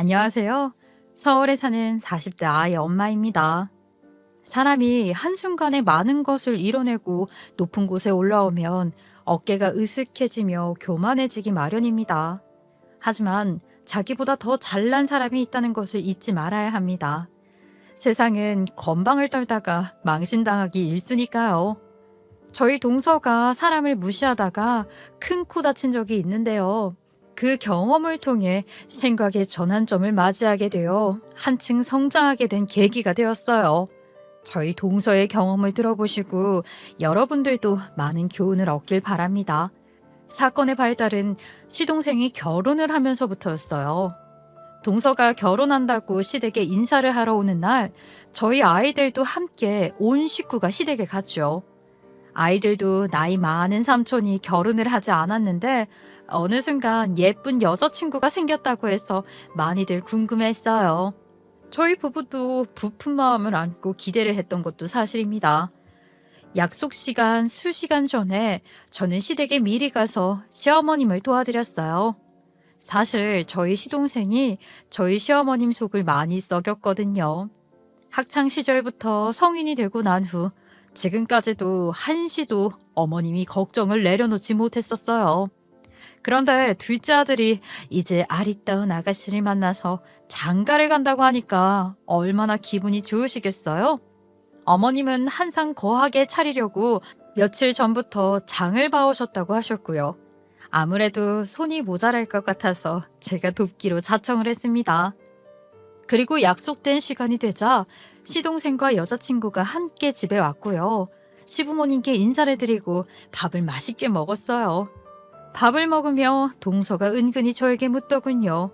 안녕하세요. 서울에 사는 40대 아이 엄마입니다. 사람이 한순간에 많은 것을 이뤄내고 높은 곳에 올라오면 어깨가 으쓱해지며 교만해지기 마련입니다. 하지만 자기보다 더 잘난 사람이 있다는 것을 잊지 말아야 합니다. 세상은 건방을 떨다가 망신당하기 일쑤니까요. 저희 동서가 사람을 무시하다가 큰 코 다친 적이 있는데요. 그 경험을 통해 생각의 전환점을 맞이하게 되어 한층 성장하게 된 계기가 되었어요. 저희 동서의 경험을 들어보시고 여러분들도 많은 교훈을 얻길 바랍니다. 사건의 발달은 시동생이 결혼을 하면서부터였어요. 동서가 결혼한다고 시댁에 인사를 하러 오는 날, 저희 아이들도 함께 온 식구가 시댁에 갔죠. 아이들도 나이 많은 삼촌이 결혼을 하지 않았는데 어느 순간 예쁜 여자친구가 생겼다고 해서 많이들 궁금해했어요. 저희 부부도 부푼 마음을 안고 기대를 했던 것도 사실입니다. 약속 시간 수시간 전에 저는 시댁에 미리 가서 시어머님을 도와드렸어요. 사실 저희 시동생이 저희 시어머님 속을 많이 썩였거든요. 학창 시절부터 성인이 되고 난 후 지금까지도 한시도 어머님이 걱정을 내려놓지 못했었어요. 그런데 둘째 아들이 이제 아리따운 아가씨를 만나서 장가를 간다고 하니까 얼마나 기분이 좋으시겠어요? 어머님은 한상 거하게 차리려고 며칠 전부터 장을 봐오셨다고 하셨고요. 아무래도 손이 모자랄 것 같아서 제가 돕기로 자청을 했습니다. 그리고 약속된 시간이 되자 시동생과 여자친구가 함께 집에 왔고요. 시부모님께 인사를 드리고 밥을 맛있게 먹었어요. 밥을 먹으며 동서가 은근히 저에게 묻더군요.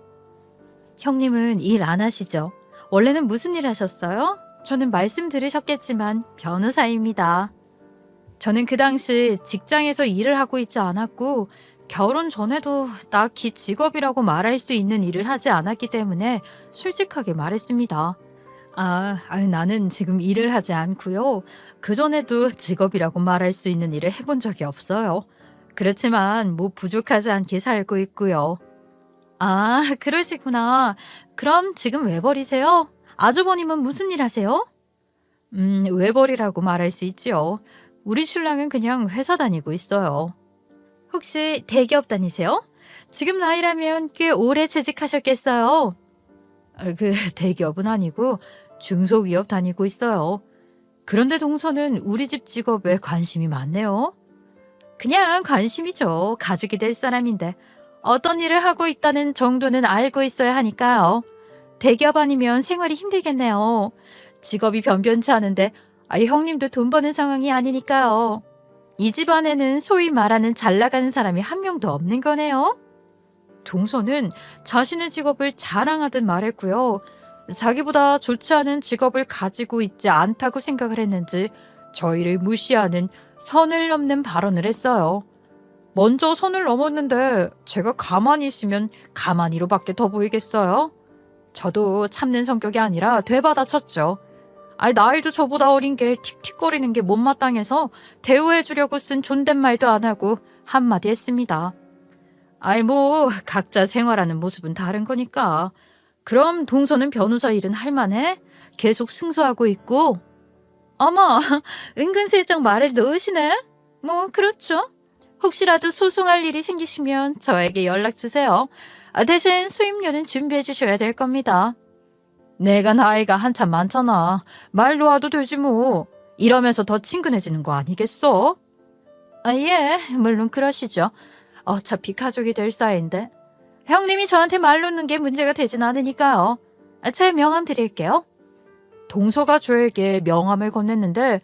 형님은 일 안 하시죠? 원래는 무슨 일 하셨어요? 저는 말씀 들으셨겠지만 변호사입니다. 저는 그 당시 직장에서 일을 하고 있지 않았고 결혼 전에도 딱히 직업이라고 말할 수 있는 일을 하지 않았기 때문에 솔직하게 말했습니다. 나는 지금 일을 하지 않고요. 그전에도 직업이라고 말할 수 있는 일을 해본 적이 없어요. 그렇지만 뭐 부족하지 않게 살고 있고요. 그러시구나. 그럼 지금 외벌이세요? 아주버님은 무슨 일 하세요? 외벌이라고 말할 수 있지요. 우리 신랑은 그냥 회사 다니고 있어요. 혹시 대기업 다니세요? 지금 나이라면 꽤 오래 재직하셨겠어요. 대기업은 아니고 중소기업 다니고 있어요. 그런데 동서는 우리 집 직업에 관심이 많네요. 그냥 관심이죠. 가족이 될 사람인데 어떤 일을 하고 있다는 정도는 알고 있어야 하니까요. 대기업 아니면 생활이 힘들겠네요. 직업이 변변치 않은데 형님도 돈 버는 상황이 아니니까요. 이 집안에는 소위 말하는 잘 나가는 사람이 한 명도 없는 거네요. 동서는 자신의 직업을 자랑하듯 말했고요. 자기보다 좋지 않은 직업을 가지고 있지 않다고 생각을 했는지 저희를 무시하는 선을 넘는 발언을 했어요. 먼저 선을 넘었는데 제가 가만히 있으면 가만히로밖에 더 보이겠어요? 저도 참는 성격이 아니라 되받아쳤죠. 나이도 저보다 어린 게 틱틱거리는 게 못마땅해서 대우해주려고 쓴 존댓말도 안 하고 한마디 했습니다. 각자 생활하는 모습은 다른 거니까. 그럼 동서는 변호사 일은 할만해? 계속 승소하고 있고? 어머, 은근슬쩍 말을 넣으시네? 그렇죠. 혹시라도 소송할 일이 생기시면 저에게 연락 주세요. 대신 수임료는 준비해 주셔야 될 겁니다. 내가 나이가 한참 많잖아. 말 놓아도 되지 뭐. 이러면서 더 친근해지는 거 아니겠어? 예, 물론 그러시죠. 어차피 가족이 될 사이인데. 형님이 저한테 말 놓는 게 문제가 되진 않으니까요. 제 명함 드릴게요. 동서가 저에게 명함을 건넸는데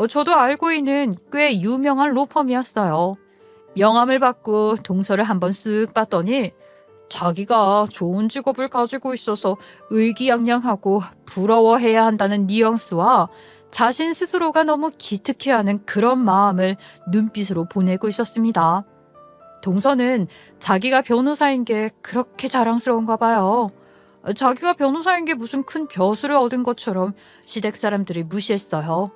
저도 알고 있는 꽤 유명한 로펌이었어요. 명함을 받고 동서를 한번 쓱 봤더니 자기가 좋은 직업을 가지고 있어서 의기양양하고 부러워해야 한다는 뉘앙스와 자신 스스로가 너무 기특해하는 그런 마음을 눈빛으로 보내고 있었습니다. 동서는 자기가 변호사인 게 그렇게 자랑스러운가 봐요. 자기가 변호사인 게 무슨 큰 벼슬을 얻은 것처럼 시댁 사람들이 무시했어요.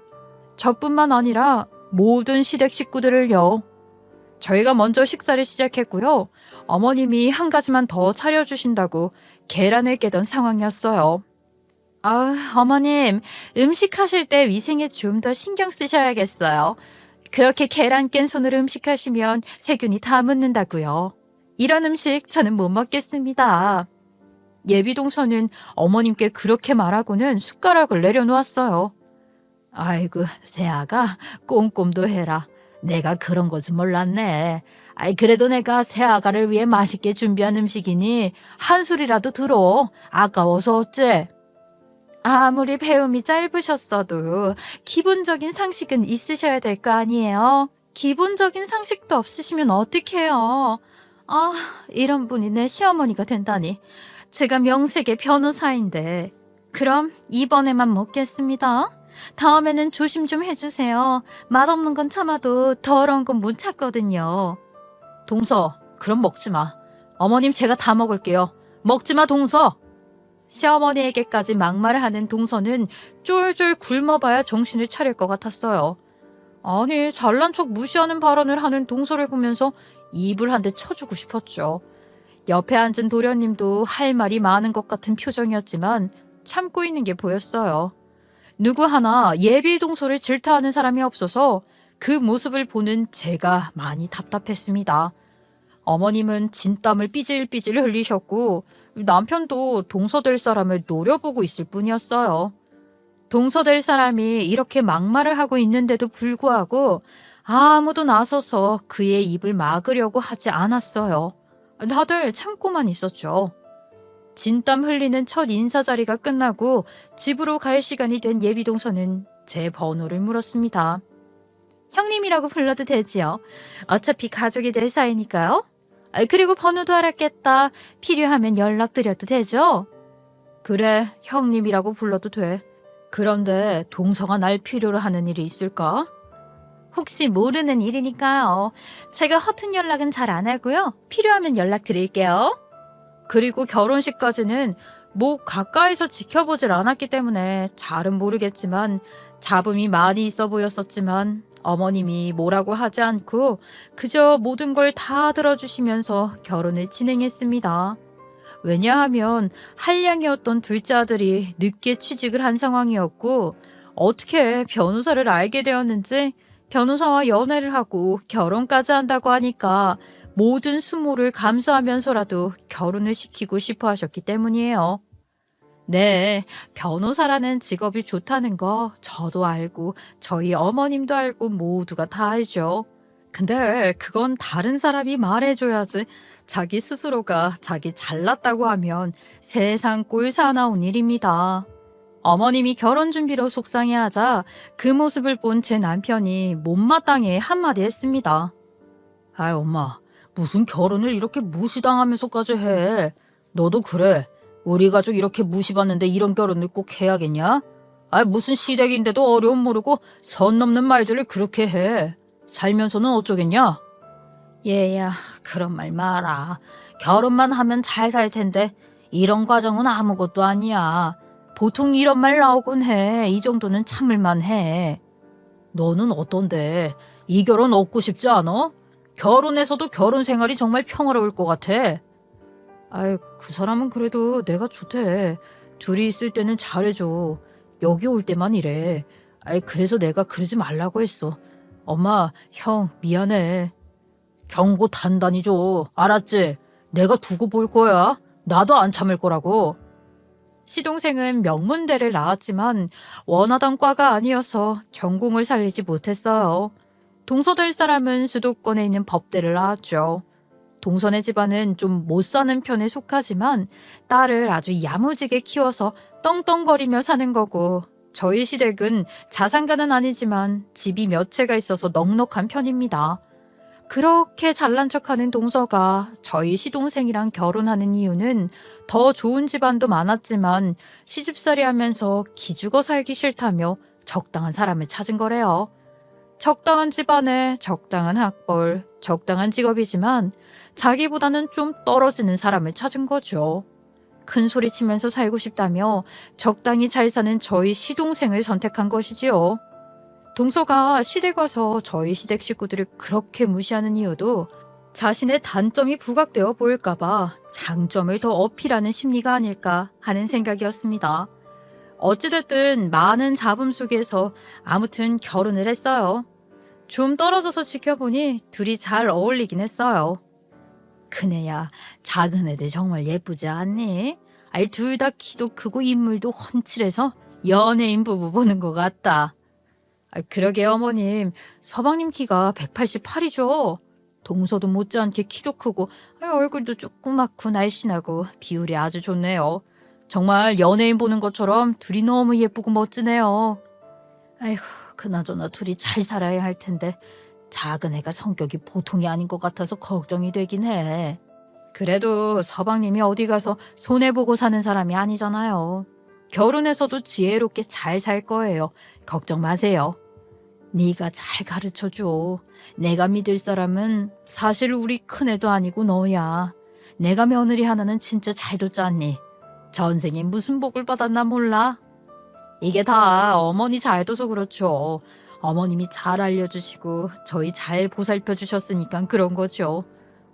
저뿐만 아니라 모든 시댁 식구들을요. 저희가 먼저 식사를 시작했고요. 어머님이 한 가지만 더 차려주신다고 계란을 깨던 상황이었어요. 아, 어머님, 음식 하실 때 위생에 좀 더 신경 쓰셔야겠어요. 그렇게 계란 깬 손으로 음식 하시면 세균이 다 묻는다고요. 이런 음식 저는 못 먹겠습니다. 예비동서는 어머님께 그렇게 말하고는 숟가락을 내려놓았어요. 아이고, 새아가 꼼꼼도 해라. 내가 그런 것은 몰랐네. 아이, 그래도 내가 새아가를 위해 맛있게 준비한 음식이니 한 술이라도 들어. 아까워서 어째? 아무리 배움이 짧으셨어도 기본적인 상식은 있으셔야 될 거 아니에요? 기본적인 상식도 없으시면 어떡해요? 아, 이런 분이 내 시어머니가 된다니. 제가 명색의 변호사인데. 그럼 이번에만 먹겠습니다. 다음에는 조심 좀 해주세요. 맛없는 건 참아도 더러운 건 못 참거든요. 동서, 그럼 먹지 마. 어머님 제가 다 먹을게요. 먹지 마, 동서. 시어머니에게까지 막말을 하는 동서는 쫄쫄 굶어봐야 정신을 차릴 것 같았어요. 아니, 잘난 척 무시하는 발언을 하는 동서를 보면서 입을 한 대 쳐주고 싶었죠. 옆에 앉은 도련님도 할 말이 많은 것 같은 표정이었지만 참고 있는 게 보였어요. 누구 하나 예비 동서를 질타하는 사람이 없어서 그 모습을 보는 제가 많이 답답했습니다. 어머님은 진땀을 삐질삐질 흘리셨고 남편도 동서될 사람을 노려보고 있을 뿐이었어요. 동서될 사람이 이렇게 막말을 하고 있는데도 불구하고 아무도 나서서 그의 입을 막으려고 하지 않았어요. 다들 참고만 있었죠. 진땀 흘리는 첫 인사 자리가 끝나고 집으로 갈 시간이 된 예비동서는 제 번호를 물었습니다. 형님이라고 불러도 되지요. 어차피 가족이 될 사이니까요. 그리고 번호도 알았겠다. 필요하면 연락드려도 되죠? 그래, 형님이라고 불러도 돼. 그런데 동서가 날 필요로 하는 일이 있을까? 혹시 모르는 일이니까요. 제가 허튼 연락은 잘 안 하고요. 필요하면 연락드릴게요. 그리고 결혼식까지는 뭐 가까이서 지켜보질 않았기 때문에 잘은 모르겠지만 잡음이 많이 있어 보였었지만 어머님이 뭐라고 하지 않고 그저 모든 걸 다 들어주시면서 결혼을 진행했습니다. 왜냐하면 한량이었던 둘째 아들이 늦게 취직을 한 상황이었고 어떻게 변호사를 알게 되었는지 변호사와 연애를 하고 결혼까지 한다고 하니까 모든 수모를 감수하면서라도 결혼을 시키고 싶어 하셨기 때문이에요. 네, 변호사라는 직업이 좋다는 거 저도 알고 저희 어머님도 알고 모두가 다 알죠. 근데 그건 다른 사람이 말해줘야지. 자기 스스로가 자기 잘났다고 하면 세상 꼴 사나운 일입니다. 어머님이 결혼 준비로 속상해하자 그 모습을 본 제 남편이 못마땅해 한마디 했습니다. 아이, 엄마, 무슨 결혼을 이렇게 무시당하면서까지 해. 너도 그래. 우리 가족 이렇게 무시받는데 이런 결혼을 꼭 해야겠냐? 아, 무슨 시댁인데도 어려움 모르고 선 넘는 말들을 그렇게 해. 살면서는 어쩌겠냐? 얘야, 그런 말 마라. 결혼만 하면 잘 살 텐데 이런 과정은 아무것도 아니야. 보통 이런 말 나오곤 해. 이 정도는 참을만 해. 너는 어떤데? 이 결혼 얻고 싶지 않아? 결혼해서도 결혼 생활이 정말 평화로울 것 같아. 아이, 그 사람은 그래도 내가 좋대. 둘이 있을 때는 잘해줘. 여기 올 때만 이래. 아이, 그래서 내가 그러지 말라고 했어. 엄마, 형, 미안해. 경고 단단히 줘. 알았지? 내가 두고 볼 거야. 나도 안 참을 거라고. 시동생은 명문대를 나왔지만 원하던 과가 아니어서 전공을 살리지 못했어요. 동서될 사람은 수도권에 있는 법대를 나왔죠. 동서네 집안은 좀 못 사는 편에 속하지만 딸을 아주 야무지게 키워서 떵떵거리며 사는 거고 저희 시댁은 자산가는 아니지만 집이 몇 채가 있어서 넉넉한 편입니다. 그렇게 잘난 척하는 동서가 저희 시동생이랑 결혼하는 이유는 더 좋은 집안도 많았지만 시집살이 하면서 기죽어 살기 싫다며 적당한 사람을 찾은 거래요. 적당한 집안에 적당한 학벌, 적당한 직업이지만 자기보다는 좀 떨어지는 사람을 찾은 거죠. 큰 소리 치면서 살고 싶다며 적당히 잘 사는 저희 시동생을 선택한 것이지요. 동서가 시댁 와서 저희 시댁 식구들을 그렇게 무시하는 이유도 자신의 단점이 부각되어 보일까봐 장점을 더 어필하는 심리가 아닐까 하는 생각이었습니다. 어찌됐든 많은 잡음 속에서 아무튼 결혼을 했어요. 좀 떨어져서 지켜보니 둘이 잘 어울리긴 했어요. 큰애야, 작은 애들 정말 예쁘지 않니? 아이, 둘 다 키도 크고 인물도 훤칠해서 연예인 부부 보는 것 같다. 그러게 어머님, 서방님 키가 188이죠. 동서도 못지않게 키도 크고 얼굴도 조그맣고 날씬하고 비율이 아주 좋네요. 정말 연예인 보는 것처럼 둘이 너무 예쁘고 멋지네요. 아이고, 그나저나 둘이 잘 살아야 할 텐데 작은 애가 성격이 보통이 아닌 것 같아서 걱정이 되긴 해. 그래도 서방님이 어디 가서 손해보고 사는 사람이 아니잖아요. 결혼해서도 지혜롭게 잘 살 거예요. 걱정 마세요. 네가 잘 가르쳐줘. 내가 믿을 사람은 사실 우리 큰애도 아니고 너야. 내가 며느리 하나는 진짜 잘 뒀잖니. 전생에 무슨 복을 받았나 몰라. 이게 다 어머니 잘 둬서 그렇죠. 어머님이 잘 알려주시고 저희 잘 보살펴 주셨으니까 그런 거죠.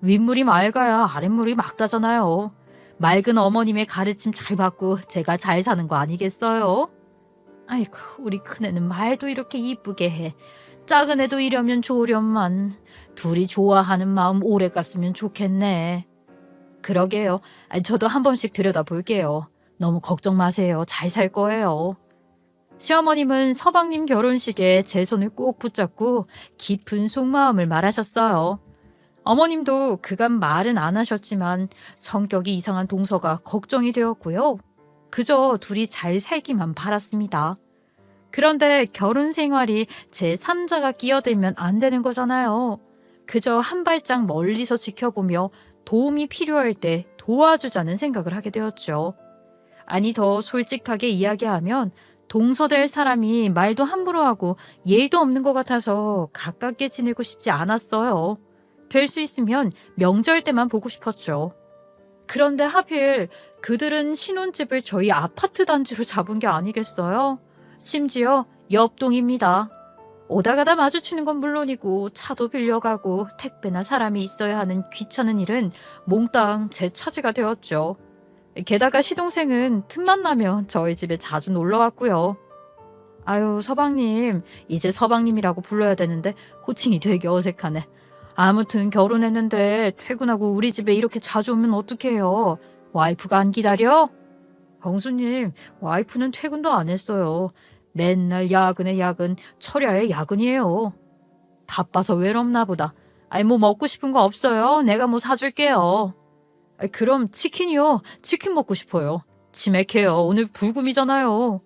윗물이 맑아야 아랫물이 맑다잖아요. 맑은 어머님의 가르침 잘 받고 제가 잘 사는 거 아니겠어요? 아이고, 우리 큰애는 말도 이렇게 이쁘게 해. 작은 애도 이러면 좋으련만. 둘이 좋아하는 마음 오래 갔으면 좋겠네. 그러게요. 저도 한 번씩 들여다볼게요. 너무 걱정 마세요. 잘 살 거예요. 시어머님은 서방님 결혼식에 제 손을 꼭 붙잡고 깊은 속마음을 말하셨어요. 어머님도 그간 말은 안 하셨지만 성격이 이상한 동서가 걱정이 되었고요. 그저 둘이 잘 살기만 바랐습니다. 그런데 결혼 생활이 제3자가 끼어들면 안 되는 거잖아요. 그저 한 발짝 멀리서 지켜보며 도움이 필요할 때 도와주자는 생각을 하게 되었죠. 아니, 더 솔직하게 이야기하면 동서될 사람이 말도 함부로 하고 예의도 없는 것 같아서 가깝게 지내고 싶지 않았어요. 될 수 있으면 명절 때만 보고 싶었죠. 그런데 하필 그들은 신혼집을 저희 아파트 단지로 잡은 게 아니겠어요? 심지어 옆동입니다. 오다 가다 마주치는 건 물론이고 차도 빌려가고 택배나 사람이 있어야 하는 귀찮은 일은 몽땅 제 차지가 되었죠. 게다가 시동생은 틈만 나면 저희 집에 자주 놀러 왔고요. 아유, 서방님, 이제 서방님이라고 불러야 되는데 호칭이 되게 어색하네. 아무튼 결혼했는데 퇴근하고 우리 집에 이렇게 자주 오면 어떡해요? 와이프가 안 기다려? 형수님, 와이프는 퇴근도 안 했어요. 맨날 야근에 야근, 철야에 야근이에요. 바빠서 외롭나 보다. 아이, 뭐 먹고 싶은 거 없어요? 내가 뭐 사줄게요. 그럼 치킨이요. 치킨 먹고 싶어요. 치맥해요. 오늘 불금이잖아요.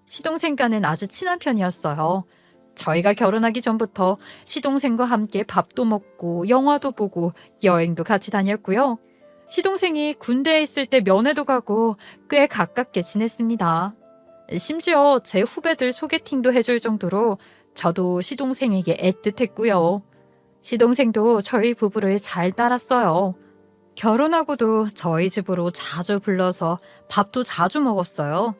시동생과는 아주 친한 편이었어요. 저희가 결혼하기 전부터 시동생과 함께 밥도 먹고 영화도 보고 여행도 같이 다녔고요. 시동생이 군대에 있을 때 면회도 가고 꽤 가깝게 지냈습니다. 심지어 제 후배들 소개팅도 해줄 정도로 저도 시동생에게 애틋했고요. 시동생도 저희 부부를 잘 따랐어요. 결혼하고도 저희 집으로 자주 불러서 밥도 자주 먹었어요.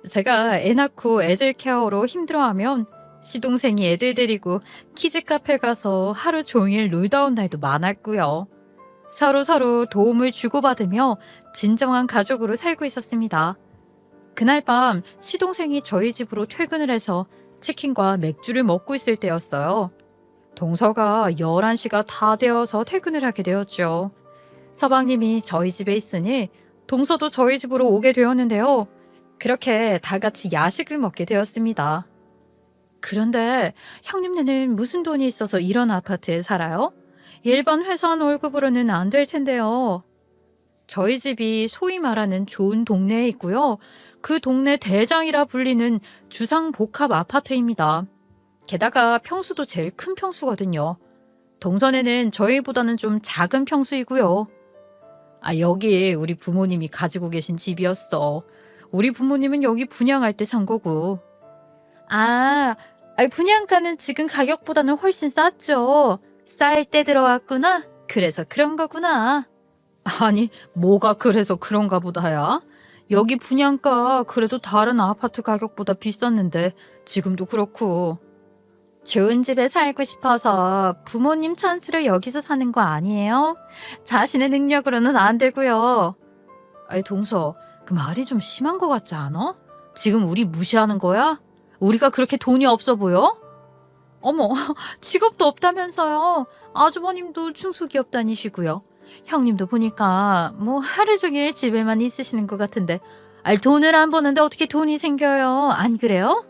제가 애 낳고 애들 케어로 힘들어하면 시동생이 애들 데리고 키즈 카페 가서 하루 종일 놀다 온 날도 많았고요. 서로 도움을 주고받으며 진정한 가족으로 살고 있었습니다. 그날 밤 시동생이 저희 집으로 퇴근을 해서 치킨과 맥주를 먹고 있을 때였어요. 동서가 11시가 다 되어서 퇴근을 하게 되었죠. 서방님이 저희 집에 있으니 동서도 저희 집으로 오게 되었는데요. 그렇게 다 같이 야식을 먹게 되었습니다. 그런데 형님네는 무슨 돈이 있어서 이런 아파트에 살아요? 일반 회사원 월급으로는 안 될 텐데요. 저희 집이 소위 말하는 좋은 동네에 있고요. 그 동네 대장이라 불리는 주상복합 아파트입니다. 게다가 평수도 제일 큰 평수거든요. 동선에는 저희보다는 좀 작은 평수이고요. 여기 우리 부모님이 가지고 계신 집이었어. 우리 부모님은 여기 분양할 때 산 거고. 분양가는 지금 가격보다는 훨씬 쌌죠. 쌀 때 들어왔구나. 그래서 그런 거구나. 아니, 뭐가 그래서 그런가 보다야. 여기 분양가 그래도 다른 아파트 가격보다 비쌌는데 지금도 그렇고. 좋은 집에 살고 싶어서 부모님 찬스를 여기서 사는 거 아니에요? 자신의 능력으로는 안 되고요. 아이, 동서, 그 말이 좀 심한 거 같지 않아? 지금 우리 무시하는 거야? 우리가 그렇게 돈이 없어 보여? 어머, 직업도 없다면서요. 아주버님도 중소기업 다니시고요. 형님도 보니까 뭐 하루 종일 집에만 있으시는 것 같은데, 돈을 안 버는데 어떻게 돈이 생겨요? 안 그래요?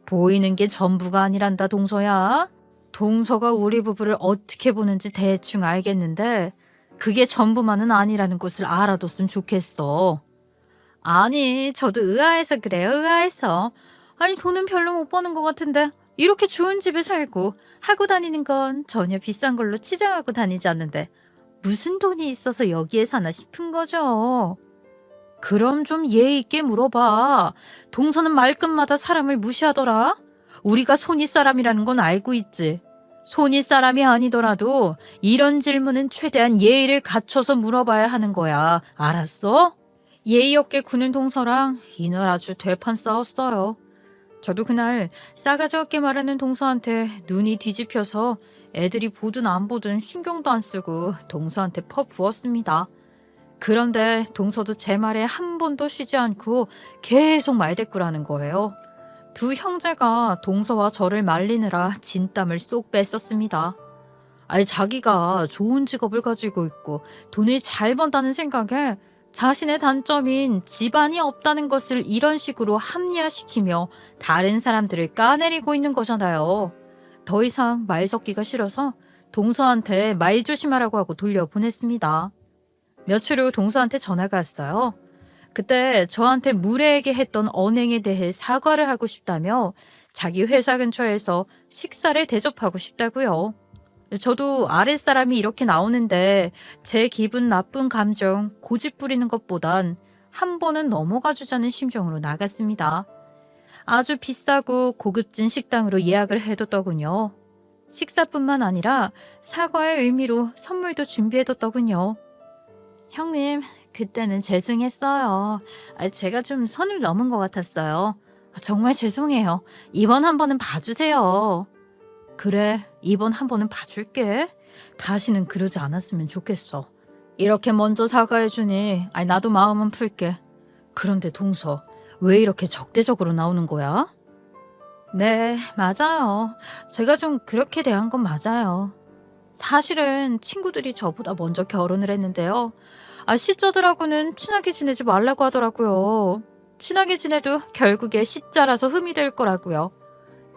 보이는 게 전부가 아니란다, 동서야. 동서가 우리 부부를 어떻게 보는지 대충 알겠는데 그게 전부만은 아니라는 것을 알아뒀으면 좋겠어. 아니, 저도 의아해서 그래요, 의아해서. 아니, 돈은 별로 못 버는 것 같은데 이렇게 좋은 집에 살고 하고 다니는 건 전혀 비싼 걸로 치장하고 다니지 않는데 무슨 돈이 있어서 여기에 사나 싶은 거죠. 그럼 좀 예의 있게 물어봐. 동서는 말끝마다 사람을 무시하더라. 우리가 손윗 사람이라는 건 알고 있지. 손윗 사람이 아니더라도 이런 질문은 최대한 예의를 갖춰서 물어봐야 하는 거야. 알았어? 예의 없게 구는 동서랑 이날 아주 되판 싸웠어요. 저도 그날 싸가지 없게 말하는 동서한테 눈이 뒤집혀서 애들이 보든 안 보든 신경도 안 쓰고 동서한테 퍼 부었습니다. 그런데 동서도 제 말에 한 번도 쉬지 않고 계속 말대꾸라는 거예요. 두 형제가 동서와 저를 말리느라 진땀을 쏙 뺐었습니다. 아니, 자기가 좋은 직업을 가지고 있고 돈을 잘 번다는 생각에 자신의 단점인 집안이 없다는 것을 이런 식으로 합리화시키며 다른 사람들을 까내리고 있는 거잖아요. 더 이상 말 섞기가 싫어서 동서한테 말 조심하라고 하고 돌려보냈습니다. 며칠 후 동서한테 전화가 왔어요. 그때 저한테 무례하게 했던 언행에 대해 사과를 하고 싶다며 자기 회사 근처에서 식사를 대접하고 싶다고요. 저도 아랫사람이 이렇게 나오는데 제 기분 나쁜 감정 고집 부리는 것보단 한 번은 넘어가 주자는 심정으로 나갔습니다. 아주 비싸고 고급진 식당으로 예약을 해뒀더군요. 식사뿐만 아니라 사과의 의미로 선물도 준비해뒀더군요. 형님, 그때는 죄송했어요. 제가 좀 선을 넘은 것 같았어요. 정말 죄송해요. 이번 한 번은 봐주세요. 그래, 이번 한 번은 봐줄게. 다시는 그러지 않았으면 좋겠어. 이렇게 먼저 사과해주니 나도 마음은 풀게. 그런데 동서, 왜 이렇게 적대적으로 나오는 거야? 네, 맞아요. 제가 좀 그렇게 대한 건 맞아요. 사실은 친구들이 저보다 먼저 결혼을 했는데요. 시자들하고는 친하게 지내지 말라고 하더라고요. 친하게 지내도 결국에 시자라서 흠이 될 거라고요.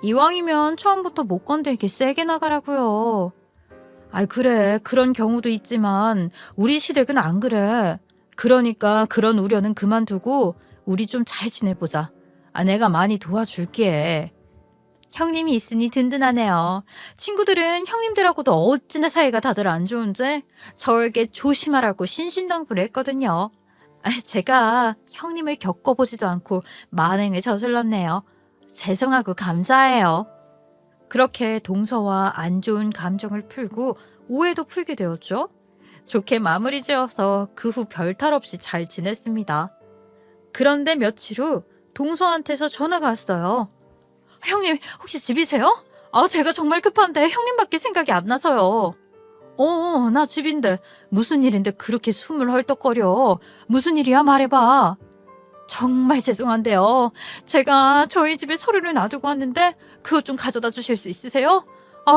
이왕이면 처음부터 못 건들게 세게 나가라고요. 그래, 그런 경우도 있지만 우리 시댁은 안 그래. 그러니까 그런 우려는 그만두고 우리 좀 잘 지내보자. 내가 많이 도와줄게. 형님이 있으니 든든하네요. 친구들은 형님들하고도 어찌나 사이가 다들 안 좋은지 저에게 조심하라고 신신당부를 했거든요. 제가 형님을 겪어보지도 않고 만행을 저질렀네요. 죄송하고 감사해요. 그렇게 동서와 안 좋은 감정을 풀고 오해도 풀게 되었죠. 좋게 마무리 지어서 그 후 별탈 없이 잘 지냈습니다. 그런데 며칠 후 동서한테서 전화가 왔어요. 형님, 혹시 집이세요? 제가 정말 급한데 형님밖에 생각이 안 나서요. 나 집인데 무슨 일인데 그렇게 숨을 헐떡거려. 무슨 일이야, 말해봐. 정말 죄송한데요. 제가 저희 집에 서류를 놔두고 왔는데 그것 좀 가져다 주실 수 있으세요?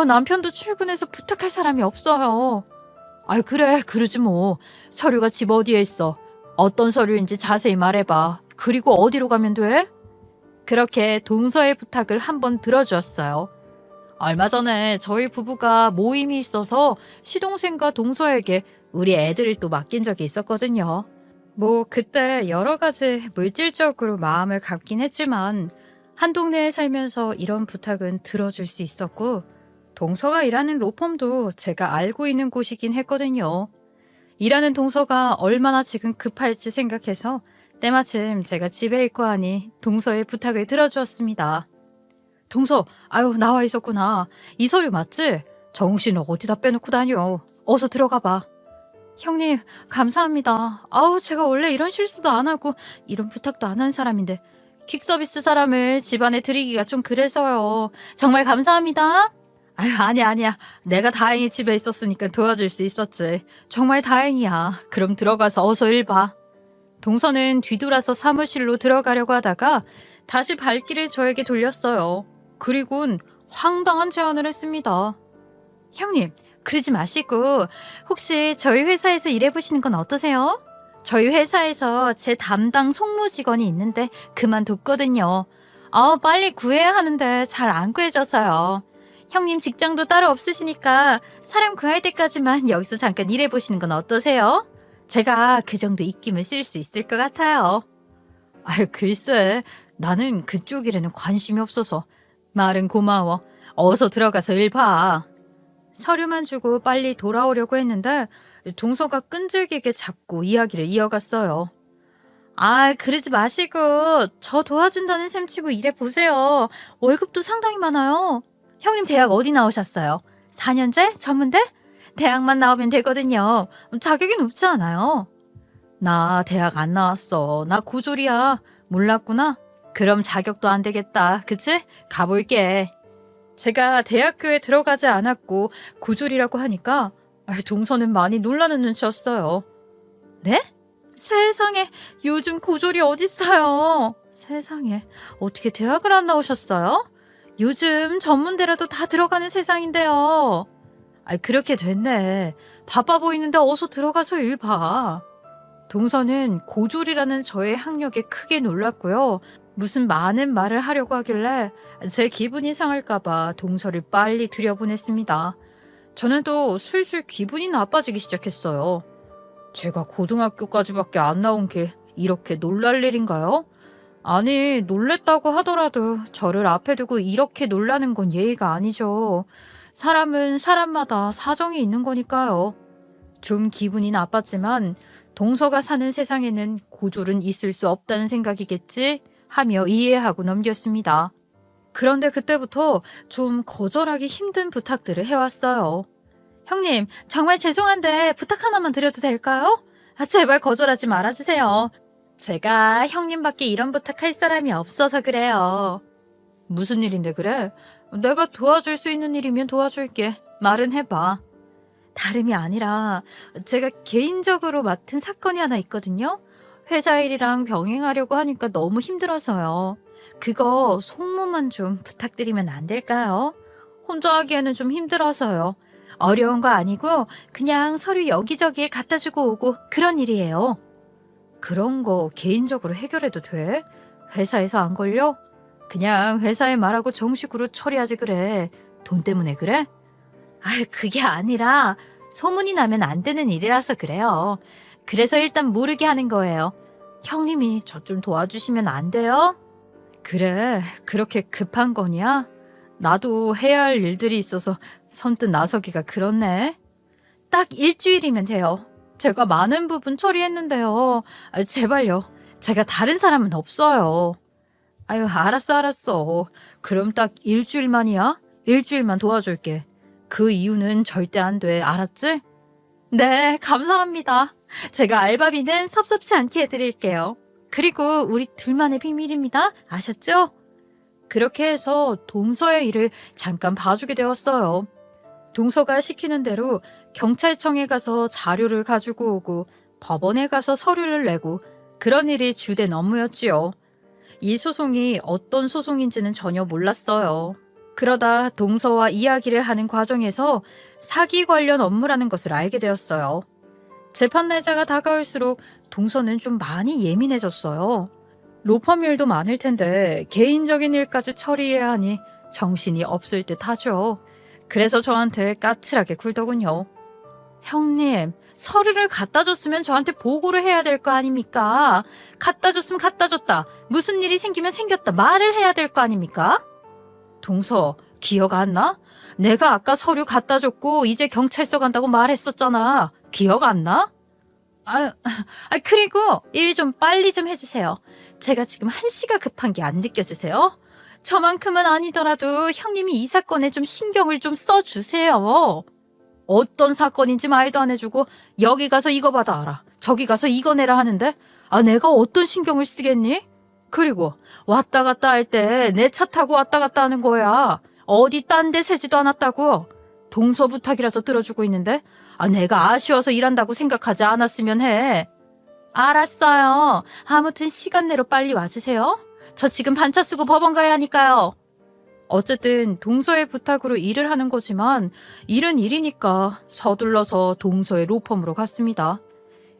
남편도 출근해서 부탁할 사람이 없어요. 그래, 그러지 뭐. 서류가 집 어디에 있어? 어떤 서류인지 자세히 말해봐. 그리고 어디로 가면 돼? 그렇게 동서의 부탁을 한번 들어주었어요. 얼마 전에 저희 부부가 모임이 있어서 시동생과 동서에게 우리 애들을 또 맡긴 적이 있었거든요. 뭐 그때 여러 가지 물질적으로 마음을 갖긴 했지만 한 동네에 살면서 이런 부탁은 들어줄 수 있었고 동서가 일하는 로펌도 제가 알고 있는 곳이긴 했거든요. 일하는 동서가 얼마나 지금 급할지 생각해서 때마침 제가 집에 있고 하니 동서의 부탁을 들어주었습니다. 동서, 나와 있었구나. 이 서류 맞지? 정신을 어디다 빼놓고 다녀. 어서 들어가 봐. 형님, 감사합니다. 제가 원래 이런 실수도 안 하고 이런 부탁도 안 한 사람인데 퀵서비스 사람을 집안에 들이기가 좀 그래서요. 정말 감사합니다. 아유, 아니야. 내가 다행히 집에 있었으니까 도와줄 수 있었지. 정말 다행이야. 그럼 들어가서 어서 일 봐. 동서는 뒤돌아서 사무실로 들어가려고 하다가 다시 발길을 저에게 돌렸어요. 그리곤 황당한 제안을 했습니다. 형님, 그러지 마시고 혹시 저희 회사에서 일해보시는 건 어떠세요? 저희 회사에서 제 담당 송무 직원이 있는데 그만뒀거든요. 빨리 구해야 하는데 잘 안 구해져서요. 형님 직장도 따로 없으시니까 사람 구할 때까지만 여기서 잠깐 일해보시는 건 어떠세요? 제가 그 정도 입김을 쓸 수 있을 것 같아요. 아유, 글쎄, 나는 그쪽 일에는 관심이 없어서. 말은 고마워. 어서 들어가서 일 봐. 서류만 주고 빨리 돌아오려고 했는데 동서가 끈질기게 잡고 이야기를 이어갔어요. 그러지 마시고 저 도와준다는 셈 치고 일해보세요. 월급도 상당히 많아요. 형님 대학 어디 나오셨어요? 4년제? 전문대? 대학만 나오면 되거든요. 자격이 높지 않아요. 나 대학 안 나왔어. 나 고졸이야. 몰랐구나. 그럼 자격도 안 되겠다. 그치? 가볼게. 제가 대학교에 들어가지 않았고 고졸이라고 하니까 동서는 많이 놀라는 눈치였어요. 네? 세상에, 요즘 고졸이 어딨어요. 세상에, 어떻게 대학을 안 나오셨어요? 요즘 전문대라도 다 들어가는 세상인데요. 그렇게 됐네. 바빠 보이는데 어서 들어가서 일 봐. 동서는 고졸이라는 저의 학력에 크게 놀랐고요. 무슨 많은 말을 하려고 하길래 제 기분이 상할까봐 동서를 빨리 들여보냈습니다. 저는 또 슬슬 기분이 나빠지기 시작했어요. 제가 고등학교까지밖에 안 나온 게 이렇게 놀랄 일인가요? 아니, 놀랬다고 하더라도 저를 앞에 두고 이렇게 놀라는 건 예의가 아니죠. 사람은 사람마다 사정이 있는 거니까요. 좀 기분이 나빴지만 동서가 사는 세상에는 고졸은 있을 수 없다는 생각이겠지 하며 이해하고 넘겼습니다. 그런데 그때부터 좀 거절하기 힘든 부탁들을 해왔어요. 형님, 정말 죄송한데 부탁 하나만 드려도 될까요? 제발 거절하지 말아주세요. 제가 형님밖에 이런 부탁할 사람이 없어서 그래요. 무슨 일인데 그래? 내가 도와줄 수 있는 일이면 도와줄게. 말은 해봐. 다름이 아니라 제가 개인적으로 맡은 사건이 하나 있거든요. 회사 일이랑 병행하려고 하니까 너무 힘들어서요. 그거 송무만 좀 부탁드리면 안 될까요? 혼자 하기에는 좀 힘들어서요. 어려운 거 아니고 그냥 서류 여기저기에 갖다 주고 오고 그런 일이에요. 그런 거 개인적으로 해결해도 돼? 회사에서 안 걸려? 그냥 회사에 말하고 정식으로 처리하지 그래. 돈 때문에 그래? 그게 아니라 소문이 나면 안 되는 일이라서 그래요. 그래서 일단 모르게 하는 거예요. 형님이 저 좀 도와주시면 안 돼요? 그래, 그렇게 급한 거냐? 나도 해야 할 일들이 있어서 선뜻 나서기가 그렇네. 딱 일주일이면 돼요. 제가 많은 부분 처리했는데요. 제발요. 제가 다른 사람은 없어요. 알았어. 그럼 딱 일주일만이야? 일주일만 도와줄게. 그 이유는 절대 안 돼. 알았지? 네, 감사합니다. 제가 알바비는 섭섭치 않게 해드릴게요. 그리고 우리 둘만의 비밀입니다. 아셨죠? 그렇게 해서 동서의 일을 잠깐 봐주게 되었어요. 동서가 시키는 대로 경찰청에 가서 자료를 가지고 오고 법원에 가서 서류를 내고 그런 일이 주된 업무였지요. 이 소송이 어떤 소송인지는 전혀 몰랐어요. 그러다 동서와 이야기를 하는 과정에서 사기 관련 업무라는 것을 알게 되었어요. 재판 날짜가 다가올수록 동서는 좀 많이 예민해졌어요. 로펌 일도 많을 텐데 개인적인 일까지 처리해야 하니 정신이 없을 듯 하죠. 그래서 저한테 까칠하게 굴더군요. 형님, 서류를 갖다 줬으면 저한테 보고를 해야 될 거 아닙니까? 갖다 줬으면 갖다 줬다. 무슨 일이 생기면 생겼다. 말을 해야 될 거 아닙니까? 동서, 기억 안 나? 내가 아까 서류 갖다 줬고 이제 경찰서 간다고 말했었잖아. 기억 안 나? 그리고 일 좀 빨리 좀 해주세요. 제가 지금 한시가 급한 게 안 느껴지세요? 저만큼은 아니더라도 형님이 이 사건에 좀 신경을 좀 써주세요. 어떤 사건인지 말도 안 해주고 여기 가서 이거 받아 알아. 저기 가서 이거 내라 하는데 내가 어떤 신경을 쓰겠니? 그리고 왔다 갔다 할 때 내 차 타고 왔다 갔다 하는 거야. 어디 딴 데 세지도 않았다고. 동서 부탁이라서 들어주고 있는데 내가 아쉬워서 일한다고 생각하지 않았으면 해. 알았어요. 아무튼 시간 내로 빨리 와주세요. 저 지금 반차 쓰고 법원 가야 하니까요. 어쨌든 동서의 부탁으로 일을 하는 거지만 일은 일이니까 서둘러서 동서의 로펌으로 갔습니다.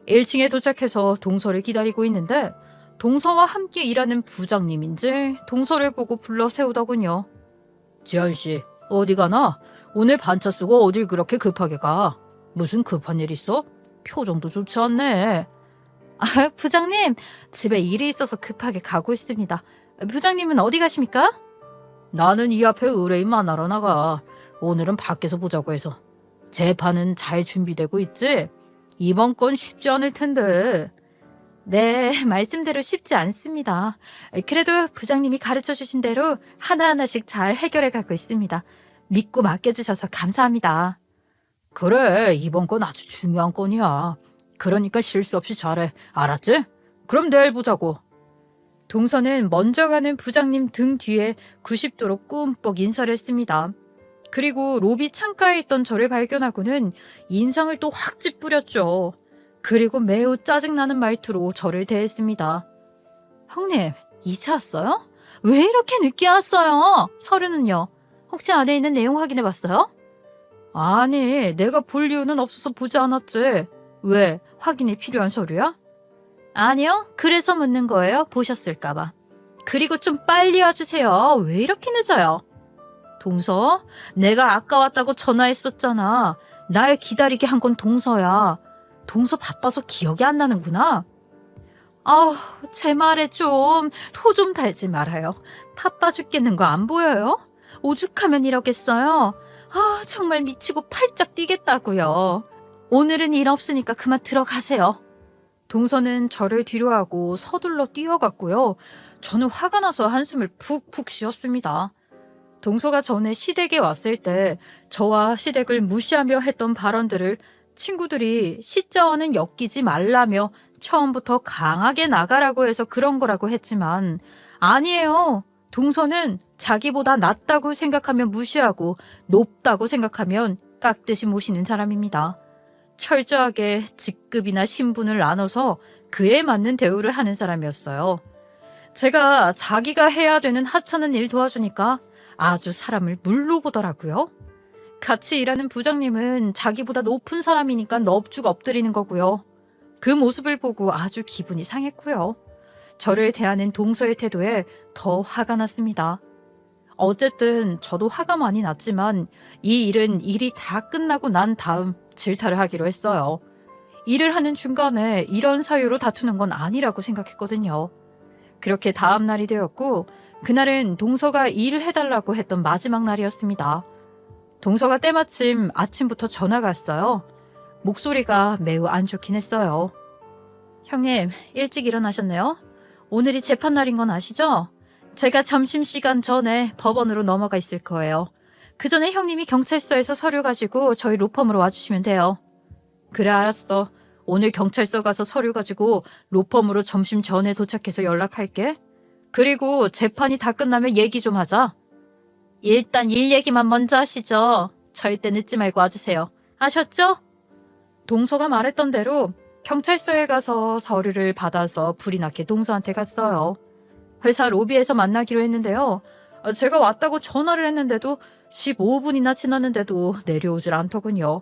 1층에 도착해서 동서를 기다리고 있는데 동서와 함께 일하는 부장님인지 동서를 보고 불러 세우더군요. 지한씨, 어디 가나? 오늘 반차 쓰고 어딜 그렇게 급하게 가? 무슨 급한 일 있어? 표정도 좋지 않네. 부장님, 집에 일이 있어서 급하게 가고 있습니다. 부장님은 어디 가십니까? 나는 이 앞에 의뢰인 만나러 나가. 오늘은 밖에서 보자고 해서. 재판은 잘 준비되고 있지? 이번 건 쉽지 않을 텐데. 네, 말씀대로 쉽지 않습니다. 그래도 부장님이 가르쳐 주신 대로 하나하나씩 잘 해결해 가고 있습니다. 믿고 맡겨주셔서 감사합니다. 그래, 이번 건 아주 중요한 건이야. 그러니까 실수 없이 잘해. 알았지? 그럼 내일 보자고. 동서는 먼저 가는 부장님 등 뒤에 90도로 끔뻑 인사를 했습니다. 그리고 로비 창가에 있던 저를 발견하고는 인상을 또 확 찌푸렸죠. 그리고 매우 짜증나는 말투로 저를 대했습니다. 형님, 이제 왔어요? 왜 이렇게 늦게 왔어요? 서류는요? 혹시 안에 있는 내용 확인해 봤어요? 아니, 내가 볼 이유는 없어서 보지 않았지. 왜? 확인이 필요한 서류야? 아니요, 그래서 묻는 거예요. 보셨을까봐. 그리고 좀 빨리 와주세요. 왜 이렇게 늦어요? 동서, 내가 아까 왔다고 전화했었잖아. 날 기다리게 한 건 동서야. 동서 바빠서 기억이 안 나는구나. 아우, 제 말에 좀 토 좀 달지 말아요. 바빠 죽겠는 거 안 보여요? 오죽하면 이러겠어요. 정말 미치고 팔짝 뛰겠다고요. 오늘은 일 없으니까 그만 들어가세요. 동서는 저를 뒤로하고 서둘러 뛰어갔고요. 저는 화가 나서 한숨을 푹푹 쉬었습니다. 동서가 전에 시댁에 왔을 때 저와 시댁을 무시하며 했던 발언들을 친구들이 시자와는 엮이지 말라며 처음부터 강하게 나가라고 해서 그런 거라고 했지만 아니에요. 동서는 자기보다 낫다고 생각하면 무시하고 높다고 생각하면 깍듯이 모시는 사람입니다. 철저하게 직급이나 신분을 나눠서 그에 맞는 대우를 하는 사람이었어요. 제가 자기가 해야 되는 하찮은 일 도와주니까 아주 사람을 물로 보더라고요. 같이 일하는 부장님은 자기보다 높은 사람이니까 넙죽 엎드리는 거고요. 그 모습을 보고 아주 기분이 상했고요. 저를 대하는 동서의 태도에 더 화가 났습니다. 어쨌든 저도 화가 많이 났지만 이 일은 일이 다 끝나고 난 다음 질타를 하기로 했어요. 일을 하는 중간에 이런 사유로 다투는 건 아니라고 생각했거든요. 그렇게 다음 날이 되었고 그날은 동서가 일을 해달라고 했던 마지막 날이었습니다. 동서가 때마침 아침부터 전화가 왔어요. 목소리가 매우 안 좋긴 했어요. 형님, 일찍 일어나셨네요? 오늘이 재판 날인 건 아시죠? 제가 점심시간 전에 법원으로 넘어가 있을 거예요. 그 전에 형님이 경찰서에서 서류 가지고 저희 로펌으로 와주시면 돼요. 그래, 알았어. 오늘 경찰서 가서 서류 가지고 로펌으로 점심 전에 도착해서 연락할게. 그리고 재판이 다 끝나면 얘기 좀 하자. 일단 일 얘기만 먼저 하시죠. 절대 늦지 말고 와주세요. 아셨죠? 동서가 말했던 대로 경찰서에 가서 서류를 받아서 불이 나게 동서한테 갔어요. 회사 로비에서 만나기로 했는데요. 제가 왔다고 전화를 했는데도 15분이나 지났는데도 내려오질 않더군요.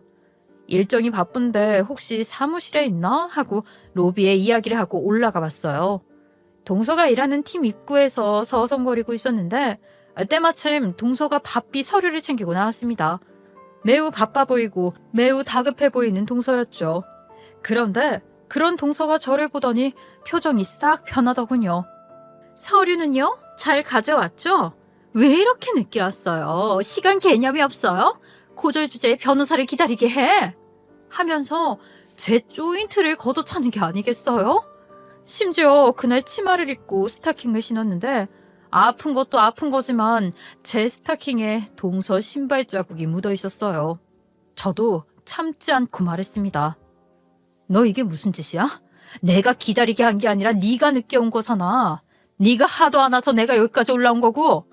일정이 바쁜데 혹시 사무실에 있나? 하고 로비에 이야기를 하고 올라가 봤어요. 동서가 일하는 팀 입구에서 서성거리고 있었는데 때마침 동서가 바삐 서류를 챙기고 나왔습니다. 매우 바빠 보이고 매우 다급해 보이는 동서였죠. 그런데 그런 동서가 저를 보더니 표정이 싹 변하더군요. 서류는요? 잘 가져왔죠? 왜 이렇게 늦게 왔어요? 시간 개념이 없어요? 고졸 주제에 변호사를 기다리게 해? 하면서 제 조인트를 걷어차는 게 아니겠어요? 심지어 그날 치마를 입고 스타킹을 신었는데 아픈 것도 아픈 거지만 제 스타킹에 동서 신발 자국이 묻어 있었어요. 저도 참지 않고 말했습니다. 너 이게 무슨 짓이야? 내가 기다리게 한 게 아니라 네가 늦게 온 거잖아. 네가 하도 안 와서 내가 여기까지 올라온 거고.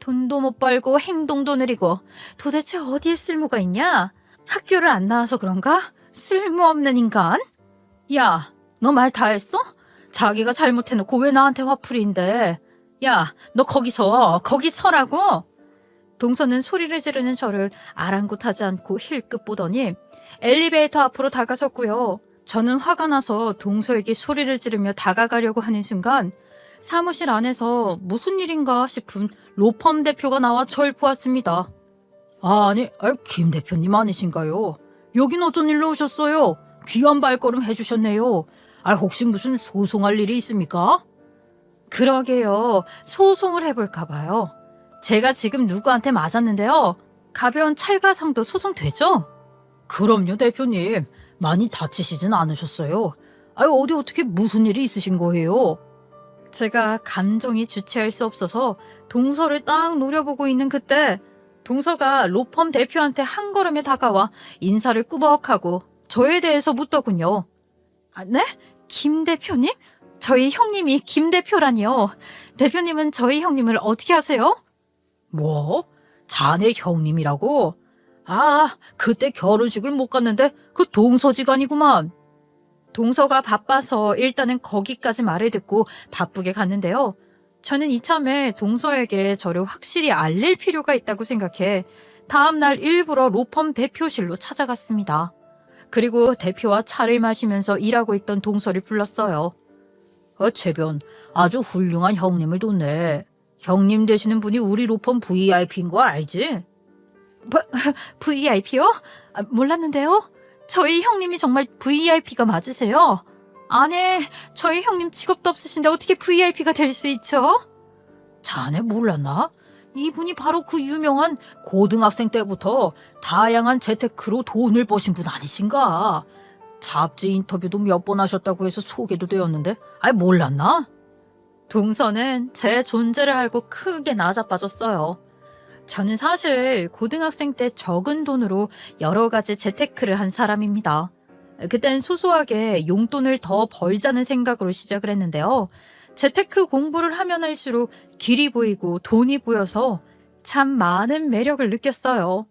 돈도 못 벌고 행동도 느리고 도대체 어디에 쓸모가 있냐? 학교를 안 나와서 그런가? 쓸모없는 인간? 야, 너 말 다 했어? 자기가 잘못해놓고 왜 나한테 화풀이인데? 야, 너 거기 서라고? 동서는 소리를 지르는 저를 아랑곳하지 않고 힐끗 보더니 엘리베이터 앞으로 다가섰고요. 저는 화가 나서 동서에게 소리를 지르며 다가가려고 하는 순간 사무실 안에서 무슨 일인가 싶은 로펌 대표가 나와 절 보았습니다. 김 대표님 아니신가요? 여긴 어쩐 일로 오셨어요? 귀한 발걸음 해주셨네요. 혹시 무슨 소송할 일이 있습니까? 그러게요. 소송을 해볼까 봐요. 제가 지금 누구한테 맞았는데요. 가벼운 찰가상도 소송되죠? 그럼요, 대표님. 많이 다치시진 않으셨어요. 어떻게 무슨 일이 있으신 거예요? 제가 감정이 주체할 수 없어서 동서를 딱 노려보고 있는 그때 동서가 로펌 대표한테 한 걸음에 다가와 인사를 꾸벅하고 저에 대해서 묻더군요. 네? 김 대표님? 저희 형님이 김 대표라니요. 대표님은 저희 형님을 어떻게 아세요? 뭐? 자네 형님이라고? 그때 결혼식을 못 갔는데 그 동서지간이구만. 동서가 바빠서 일단은 거기까지 말을 듣고 바쁘게 갔는데요. 저는 이참에 동서에게 저를 확실히 알릴 필요가 있다고 생각해 다음날 일부러 로펌 대표실로 찾아갔습니다. 그리고 대표와 차를 마시면서 일하고 있던 동서를 불렀어요. 최변, 아주 훌륭한 형님을 뒀네. 형님 되시는 분이 우리 로펌 VIP인 거 알지? VIP요? 몰랐는데요. 저희 형님이 정말 VIP가 맞으세요? 아니, 저희 형님 직업도 없으신데 어떻게 VIP가 될 수 있죠? 자네 몰랐나? 이분이 바로 그 유명한 고등학생 때부터 다양한 재테크로 돈을 버신 분 아니신가? 잡지 인터뷰도 몇 번 하셨다고 해서 소개도 되었는데 몰랐나? 동서는 제 존재를 알고 크게 나자빠졌어요. 저는 사실 고등학생 때 적은 돈으로 여러 가지 재테크를 한 사람입니다. 그땐 소소하게 용돈을 더 벌자는 생각으로 시작을 했는데요. 재테크 공부를 하면 할수록 길이 보이고 돈이 보여서 참 많은 매력을 느꼈어요.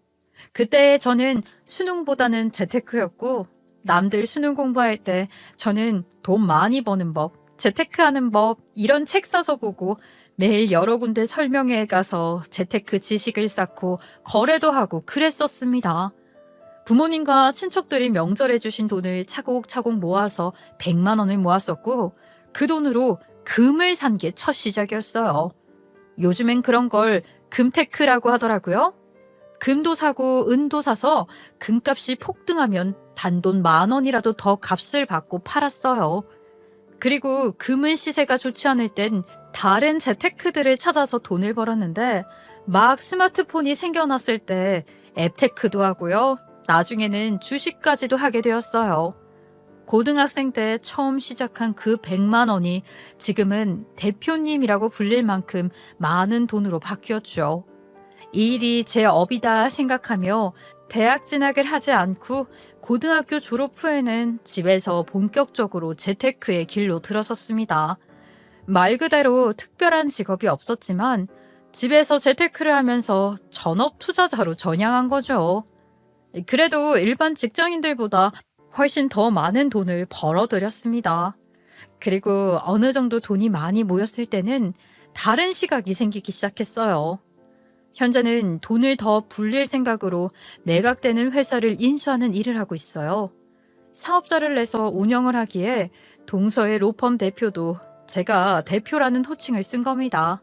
그때 저는 수능보다는 재테크였고 남들 수능 공부할 때 저는 돈 많이 버는 법, 재테크하는 법 이런 책 사서 보고 매일 여러 군데 설명회에 가서 재테크 지식을 쌓고 거래도 하고 그랬었습니다. 부모님과 친척들이 명절에 주신 돈을 차곡차곡 모아서 100만 원을 모았었고 그 돈으로 금을 산 게 첫 시작이었어요. 요즘엔 그런 걸 금테크라고 하더라고요. 금도 사고 은도 사서 금값이 폭등하면 단돈 10,000원이라도 더 값을 받고 팔았어요. 그리고 금은 시세가 좋지 않을 땐 다른 재테크들을 찾아서 돈을 벌었는데 막 스마트폰이 생겨났을 때 앱테크도 하고요. 나중에는 주식까지도 하게 되었어요. 고등학생 때 처음 시작한 그 100만 원이 지금은 대표님이라고 불릴 만큼 많은 돈으로 바뀌었죠. 이 일이 제 업이다 생각하며 대학 진학을 하지 않고 고등학교 졸업 후에는 집에서 본격적으로 재테크의 길로 들어섰습니다. 말 그대로 특별한 직업이 없었지만 집에서 재테크를 하면서 전업 투자자로 전향한 거죠. 그래도 일반 직장인들보다 훨씬 더 많은 돈을 벌어들였습니다. 그리고 어느 정도 돈이 많이 모였을 때는 다른 시각이 생기기 시작했어요. 현재는 돈을 더 불릴 생각으로 매각되는 회사를 인수하는 일을 하고 있어요. 사업자를 내서 운영을 하기에 동서의 로펌 대표도 제가 대표라는 호칭을 쓴 겁니다.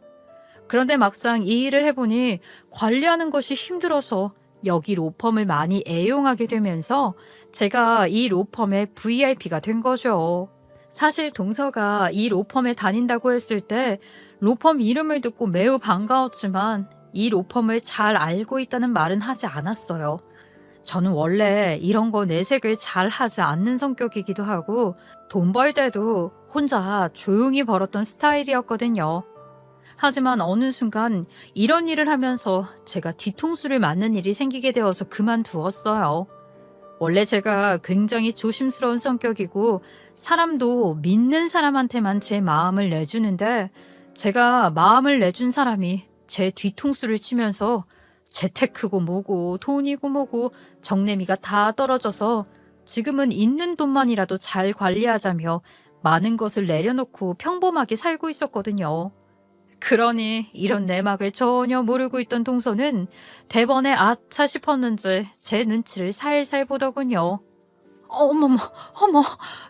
그런데 막상 이 일을 해보니 관리하는 것이 힘들어서 여기 로펌을 많이 애용하게 되면서 제가 이 로펌의 VIP가 된 거죠. 사실 동서가 이 로펌에 다닌다고 했을 때 로펌 이름을 듣고 매우 반가웠지만 이 로펌을 잘 알고 있다는 말은 하지 않았어요. 저는 원래 이런 거 내색을 잘 하지 않는 성격이기도 하고 돈 벌 때도 혼자 조용히 벌었던 스타일이었거든요. 하지만 어느 순간 이런 일을 하면서 제가 뒤통수를 맞는 일이 생기게 되어서 그만두었어요. 원래 제가 굉장히 조심스러운 성격이고 사람도 믿는 사람한테만 제 마음을 내주는데 제가 마음을 내준 사람이 제 뒤통수를 치면서 재테크고 뭐고 돈이고 뭐고 정내미가 다 떨어져서 지금은 있는 돈만이라도 잘 관리하자며 많은 것을 내려놓고 평범하게 살고 있었거든요. 그러니 이런 내막을 전혀 모르고 있던 동서는 대번에 아차 싶었는지 제 눈치를 살살 보더군요. 어머머, 어머,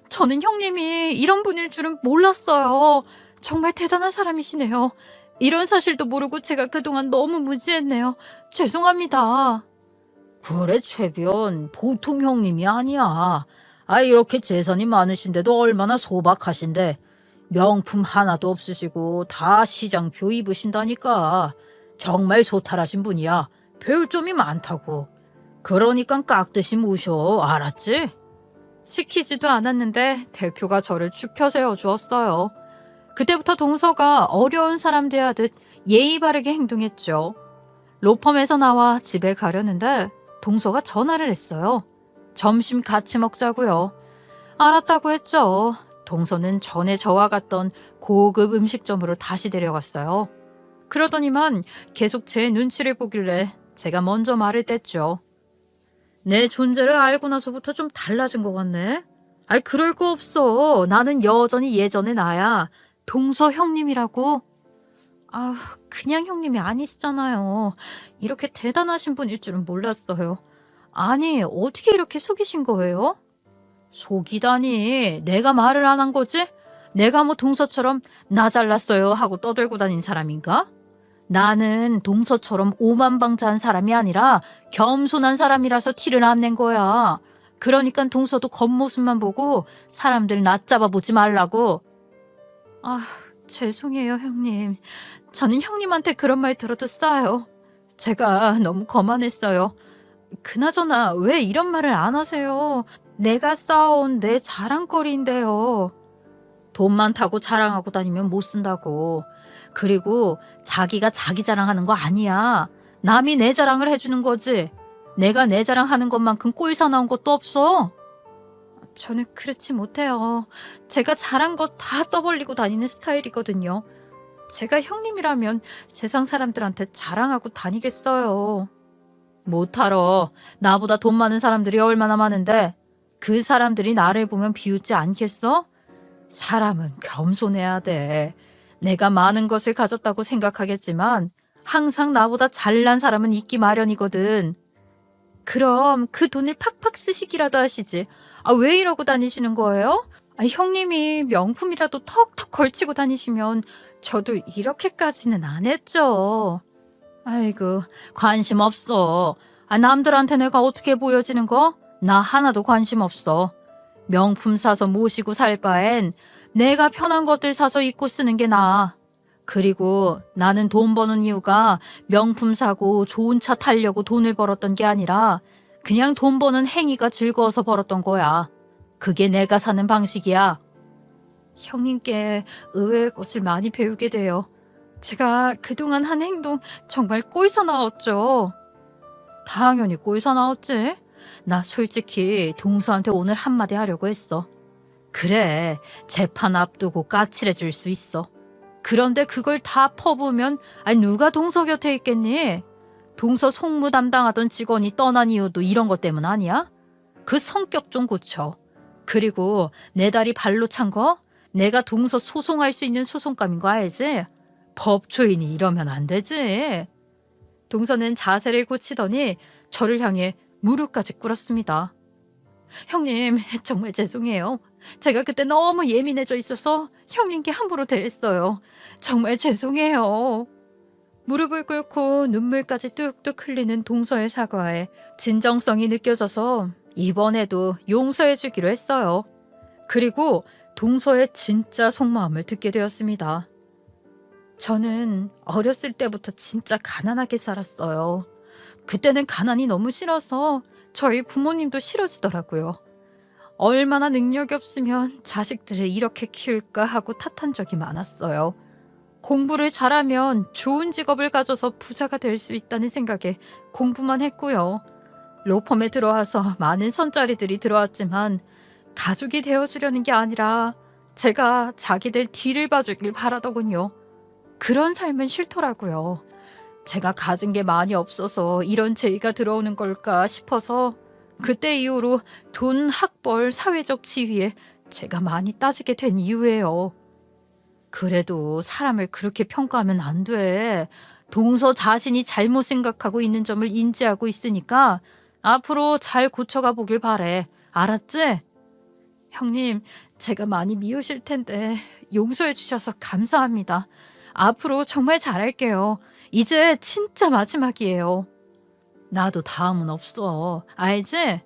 저는 형님이 이런 분일 줄은 몰랐어요. 정말 대단한 사람이시네요. 이런 사실도 모르고 제가 그동안 너무 무지했네요. 죄송합니다. 그래, 최변. 보통 형님이 아니야. 이렇게 재산이 많으신데도 얼마나 소박하신데. 명품 하나도 없으시고 다 시장표 입으신다니까. 정말 소탈하신 분이야. 별점이 많다고. 그러니까 깍듯이 모셔. 알았지? 시키지도 않았는데 대표가 저를 축혀 세워주었어요. 그때부터 동서가 어려운 사람 대하듯 예의 바르게 행동했죠. 로펌에서 나와 집에 가려는데 동서가 전화를 했어요. 점심 같이 먹자고요. 알았다고 했죠. 동서는 전에 저와 갔던 고급 음식점으로 다시 데려갔어요. 그러더니만 계속 제 눈치를 보길래 제가 먼저 말을 뗐죠. 내 존재를 알고 나서부터 좀 달라진 것 같네. 그럴 거 없어. 나는 여전히 예전의 나야. 동서 형님이라고. 그냥 형님이 아니시잖아요. 이렇게 대단하신 분일 줄은 몰랐어요. 아니, 어떻게 이렇게 속이신 거예요? 속이다니. 내가 말을 안 한 거지? 내가 뭐 동서처럼 나 잘났어요 하고 떠들고 다닌 사람인가? 나는 동서처럼 오만방자한 사람이 아니라 겸손한 사람이라서 티를 안 낸 거야. 그러니까 동서도 겉모습만 보고 사람들 낯잡아 보지 말라고. 죄송해요, 형님. 저는 형님한테 그런 말 들어도 싸요. 제가 너무 거만했어요. 그나저나 왜 이런 말을 안 하세요? 내가 쌓아온 내 자랑거리인데요. 돈 많다고 자랑하고 다니면 못 쓴다고. 그리고 자기가 자기 자랑하는 거 아니야. 남이 내 자랑을 해주는 거지. 내가 내 자랑하는 것만큼 꼴 사나운 것도 없어. 저는 그렇지 못해요. 제가 잘한 거 다 떠벌리고 다니는 스타일이거든요. 제가 형님이라면 세상 사람들한테 자랑하고 다니겠어요. 못하러. 나보다 돈 많은 사람들이 얼마나 많은데 그 사람들이 나를 보면 비웃지 않겠어? 사람은 겸손해야 돼. 내가 많은 것을 가졌다고 생각하겠지만 항상 나보다 잘난 사람은 있기 마련이거든. 그럼 그 돈을 팍팍 쓰시기라도 하시지. 왜 이러고 다니시는 거예요? 형님이 명품이라도 턱턱 걸치고 다니시면 저도 이렇게까지는 안 했죠. 아이고, 관심 없어. 남들한테 내가 어떻게 보여지는 거? 나 하나도 관심 없어. 명품 사서 모시고 살 바엔 내가 편한 것들 사서 입고 쓰는 게 나아. 그리고 나는 돈 버는 이유가 명품 사고 좋은 차 타려고 돈을 벌었던 게 아니라 그냥 돈 버는 행위가 즐거워서 벌었던 거야. 그게 내가 사는 방식이야. 형님께 의외의 것을 많이 배우게 돼요. 제가 그동안 한 행동 정말 꼴사나웠죠. 당연히 꼴사나웠지. 나 솔직히 동서한테 오늘 한마디 하려고 했어. 그래, 재판 앞두고 까칠해 줄 수 있어. 그런데 그걸 다 퍼부으면 누가 동서 곁에 있겠니? 동서 송무 담당하던 직원이 떠난 이유도 이런 것 때문 아니야? 그 성격 좀 고쳐. 그리고 내 다리 발로 찬 거? 내가 동서 소송할 수 있는 소송감인 거 알지? 법조인이 이러면 안 되지. 동서는 자세를 고치더니 저를 향해 무릎까지 꿇었습니다. 형님, 정말 죄송해요. 제가 그때 너무 예민해져 있어서 형님께 함부로 대했어요. 정말 죄송해요. 무릎을 꿇고 눈물까지 뚝뚝 흘리는 동서의 사과에 진정성이 느껴져서 이번에도 용서해 주기로 했어요. 그리고 동서의 진짜 속마음을 듣게 되었습니다. 저는 어렸을 때부터 진짜 가난하게 살았어요. 그때는 가난이 너무 싫어서 저희 부모님도 싫어지더라고요. 얼마나 능력이 없으면 자식들을 이렇게 키울까 하고 탓한 적이 많았어요. 공부를 잘하면 좋은 직업을 가져서 부자가 될 수 있다는 생각에 공부만 했고요. 로펌에 들어와서 많은 선자리들이 들어왔지만 가족이 되어주려는 게 아니라 제가 자기들 뒤를 봐주길 바라더군요. 그런 삶은 싫더라고요. 제가 가진 게 많이 없어서 이런 제의가 들어오는 걸까 싶어서 그때 이후로 돈, 학벌, 사회적 지위에 제가 많이 따지게 된 이유예요. 그래도 사람을 그렇게 평가하면 안 돼. 동서 자신이 잘못 생각하고 있는 점을 인지하고 있으니까 앞으로 잘 고쳐가 보길 바래. 알았지? 형님, 제가 많이 미우실 텐데 용서해 주셔서 감사합니다. 앞으로 정말 잘할게요. 이제 진짜 마지막이에요. 나도 다음은 없어. 알지?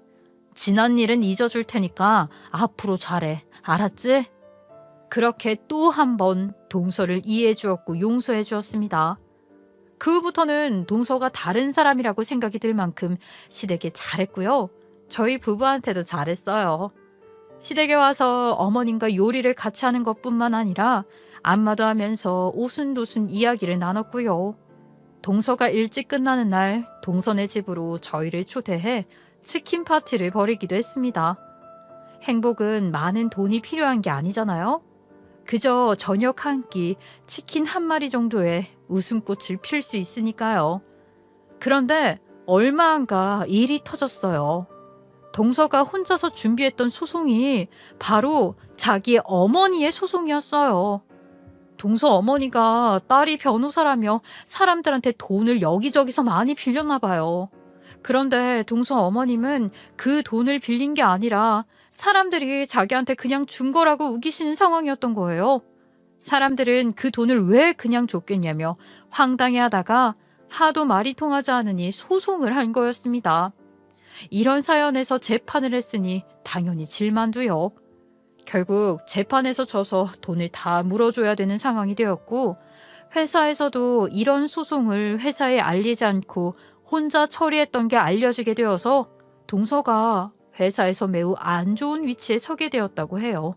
지난 일은 잊어줄 테니까 앞으로 잘해. 알았지? 그렇게 또 한 번 동서를 이해해 주었고 용서해 주었습니다. 그 후부터는 동서가 다른 사람이라고 생각이 들 만큼 시댁에 잘했고요. 저희 부부한테도 잘했어요. 시댁에 와서 어머님과 요리를 같이 하는 것뿐만 아니라 안마도 하면서 오순도순 이야기를 나눴고요. 동서가 일찍 끝나는 날 동서네 집으로 저희를 초대해 치킨 파티를 벌이기도 했습니다. 행복은 많은 돈이 필요한 게 아니잖아요. 그저 저녁 한 끼, 치킨 한 마리 정도의 웃음꽃을 필 수 있으니까요. 그런데 얼마 안 가 일이 터졌어요. 동서가 혼자서 준비했던 소송이 바로 자기 어머니의 소송이었어요. 동서 어머니가 딸이 변호사라며 사람들한테 돈을 여기저기서 많이 빌렸나 봐요. 그런데 동서 어머님은 그 돈을 빌린 게 아니라 사람들이 자기한테 그냥 준 거라고 우기시는 상황이었던 거예요. 사람들은 그 돈을 왜 그냥 줬겠냐며 황당해하다가 하도 말이 통하지 않으니 소송을 한 거였습니다. 이런 사연에서 재판을 했으니 당연히 질만두요. 결국 재판에서 져서 돈을 다 물어줘야 되는 상황이 되었고 회사에서도 이런 소송을 회사에 알리지 않고 혼자 처리했던 게 알려지게 되어서 동서가 회사에서 매우 안 좋은 위치에 서게 되었다고 해요.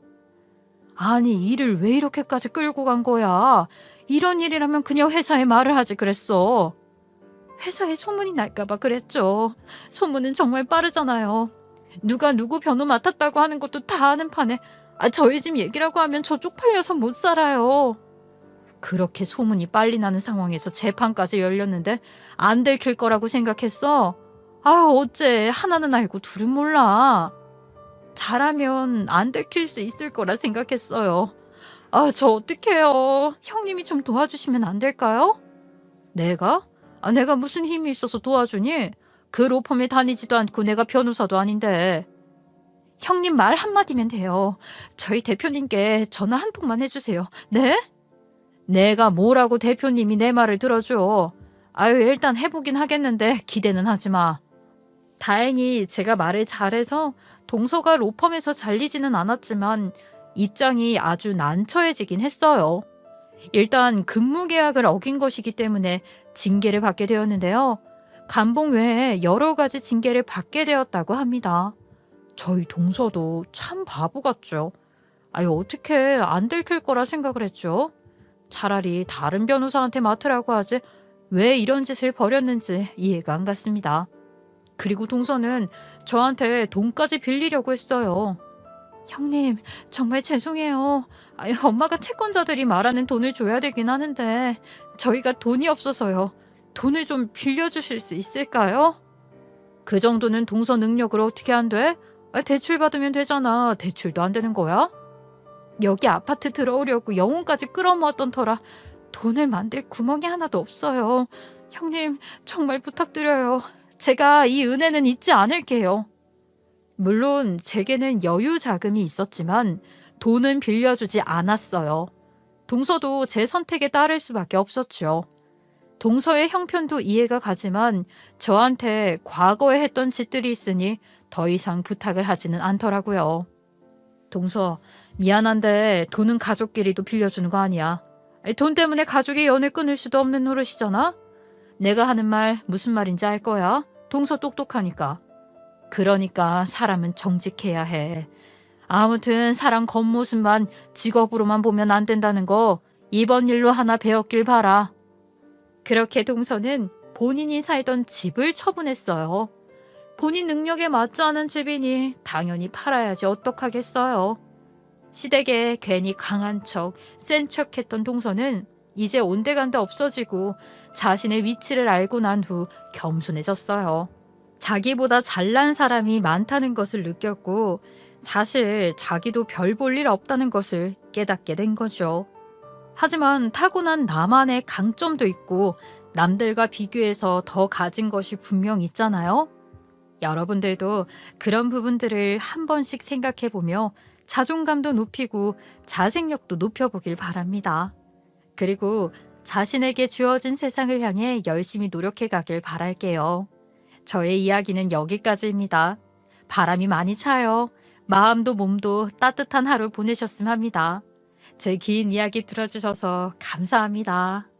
아니, 일을 왜 이렇게까지 끌고 간 거야? 이런 일이라면 그냥 회사에 말을 하지 그랬어. 회사에 소문이 날까봐 그랬죠. 소문은 정말 빠르잖아요. 누가 누구 변호 맡았다고 하는 것도 다 아는 판에 저희 집 얘기라고 하면 저 쪽팔려서 못 살아요. 그렇게 소문이 빨리 나는 상황에서 재판까지 열렸는데 안 들킬 거라고 생각했어. 어째 하나는 알고 둘은 몰라. 잘하면 안 들킬 수 있을 거라 생각했어요. 저 어떡해요. 형님이 좀 도와주시면 안 될까요? 내가? 내가 무슨 힘이 있어서 도와주니? 그 로펌에 다니지도 않고 내가 변호사도 아닌데. 형님 말 한마디면 돼요. 저희 대표님께 전화 한 통만 해주세요. 네? 내가 뭐라고 대표님이 내 말을 들어줘. 일단 해보긴 하겠는데 기대는 하지 마. 다행히 제가 말을 잘해서 동서가 로펌에서 잘리지는 않았지만 입장이 아주 난처해지긴 했어요. 일단 근무 계약을 어긴 것이기 때문에 징계를 받게 되었는데요. 감봉 외에 여러 가지 징계를 받게 되었다고 합니다. 저희 동서도 참 바보 같죠. 어떻게 안 들킬 거라 생각을 했죠. 차라리 다른 변호사한테 맡으라고 하지 왜 이런 짓을 벌였는지 이해가 안 갔습니다. 그리고 동서는 저한테 돈까지 빌리려고 했어요. 형님, 정말 죄송해요. 엄마가 채권자들이 말하는 돈을 줘야 되긴 하는데 저희가 돈이 없어서요. 돈을 좀 빌려주실 수 있을까요? 그 정도는 동서 능력으로 어떻게 안 돼? 대출 받으면 되잖아. 대출도 안 되는 거야? 여기 아파트 들어오려고 영혼까지 끌어모았던 터라 돈을 만들 구멍이 하나도 없어요. 형님, 정말 부탁드려요. 제가 이 은혜는 잊지 않을게요. 물론 제게는 여유 자금이 있었지만 돈은 빌려주지 않았어요. 동서도 제 선택에 따를 수밖에 없었죠. 동서의 형편도 이해가 가지만 저한테 과거에 했던 짓들이 있으니 더 이상 부탁을 하지는 않더라고요. 동서, 미안한데 돈은 가족끼리도 빌려주는 거 아니야. 돈 때문에 가족의 연을 끊을 수도 없는 노릇이잖아. 내가 하는 말 무슨 말인지 알 거야. 동서 똑똑하니까. 그러니까 사람은 정직해야 해. 아무튼 사람 겉모습만 직업으로만 보면 안 된다는 거 이번 일로 하나 배웠길 바라. 그렇게 동서는 본인이 살던 집을 처분했어요. 본인 능력에 맞지 않은 집이니 당연히 팔아야지 어떡하겠어요. 시댁에 괜히 강한 척, 센 척했던 동서는 이제 온데간데 없어지고 자신의 위치를 알고 난 후 겸손해졌어요. 자기보다 잘난 사람이 많다는 것을 느꼈고 사실 자기도 별 볼 일 없다는 것을 깨닫게 된 거죠. 하지만 타고난 나만의 강점도 있고 남들과 비교해서 더 가진 것이 분명 있잖아요. 여러분들도 그런 부분들을 한 번씩 생각해 보며 자존감도 높이고 자생력도 높여보길 바랍니다. 그리고 자신에게 주어진 세상을 향해 열심히 노력해 가길 바랄게요. 저의 이야기는 여기까지입니다. 바람이 많이 차요. 마음도 몸도 따뜻한 하루 보내셨으면 합니다. 제 긴 이야기 들어주셔서 감사합니다.